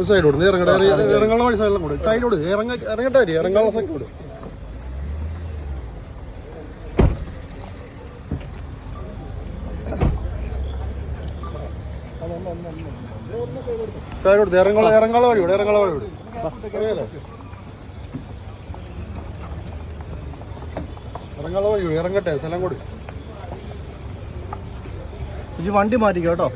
സൈഡോട് ഇറങ്ങാനുള്ള വഴി സൈഡിലും കൂടെ സൈഡോട് ഇറങ്ങട്ടെ ഇറങ്ങാനുള്ള സൈഡ് കൂടെ സൈഡോട് ഇറങ്ങാനുള്ള വഴി കൂടെ ഇറങ്ങാനുള്ള വഴി ഇറങ്ങട്ടെ സ്ഥലം കൂടി വണ്ടി മാറ്റിക്കോ കേട്ടോ.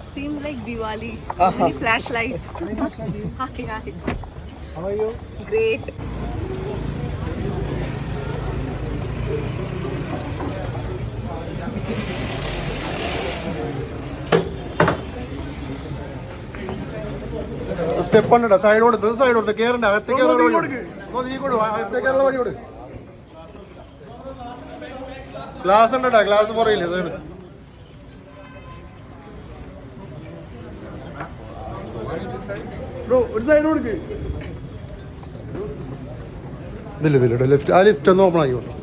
Seems like Diwali. Many flashlights. Hi. How are you? Great. Step ഉണ്ട് സൈഡോട് കേറണ്ട അകത്തേക്ക് വഴി കൊടു ഗ്ലാസ് ഉണ്ടടാ ഗ്ലാസ് പറയില്ലേ ഒരു സൈഡ് കൊടുക്ക് ഇതില്ല ലിഫ്റ്റ് ആ ലിഫ്റ്റ് ഒന്ന് ഓപ്പൺ ആയിക്കോട്ടെ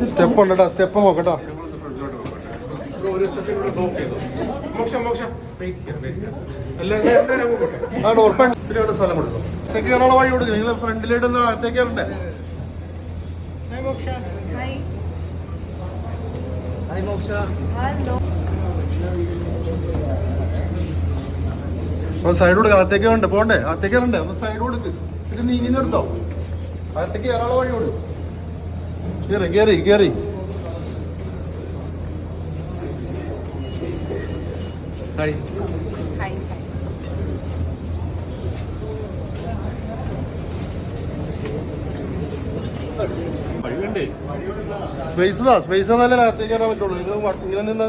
സ്റ്റെപ്പ് ഉണ്ടോ സ്റ്റെപ്പ് നോക്കട്ടോ ഉറപ്പായിട്ട് സ്ഥലം കൊടുക്കും അകത്തേക്ക് കയറാനുള്ള വഴി കൊടുക്കും നിങ്ങൾ ഫ്രണ്ടിലായിട്ട് അകത്തേക്ക് കയറണ്ടേ സൈഡ് കൊടുക്ക അകത്തേക്ക് വേണ്ടേ പോണ്ടേ അകത്തേക്ക് കയറണ്ടേ അപ്പൊ സൈഡ് കൊടുക്ക് പിന്നെ നീങ്ങി നിർത്തോ അകത്തേക്ക് കയറാനുള്ള വഴി കൊടുക്കും കേറി സ്പേസ് നല്ല അകത്തേക്ക് കയറാൻ പറ്റുള്ളൂ ഇങ്ങനെ നിന്നാ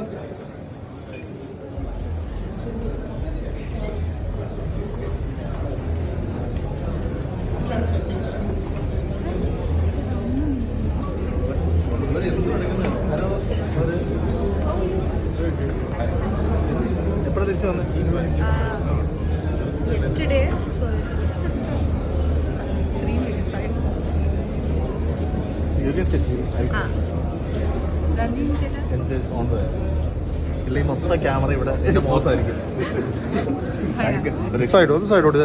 Yesterday, so just 3 minutes, 5 minutes. You can sit here. Ranjin Chela. Is on the. ഇല്ലെങ്കിൽ മൊത്തം ക്യാമറ ഇവിടെ എൻ്റെ മുഖത്തായിരിക്കും. സൈഡോട്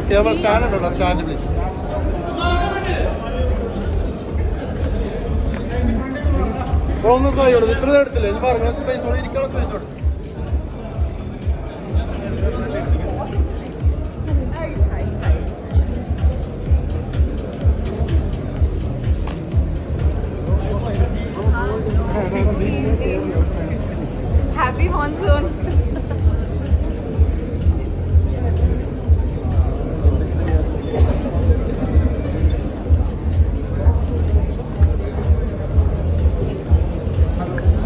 ക്യാമറ സ്റ്റാൻഡ് ഉണ്ടോ സ്റ്റാൻഡ് പ്ലീസ് ഒന്നും സൈഡ് ഇത്ര എടുത്തില്ല ഞാൻ പറഞ്ഞു സ്പേസ് ഇരിക്കാനുള്ള സ്പേസ് കൊടുക്കും Happy monsoon.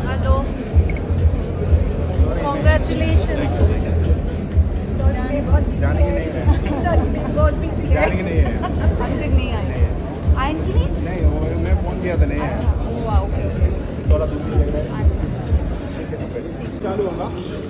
Hello. Congratulations. अंकित नहीं आए. आएंगे नहीं? नहीं मैं फोन किया था नहीं है. अच्छा. ओके. थोड़ा बिजी लग रहा है. अच्छा. चालू होगा.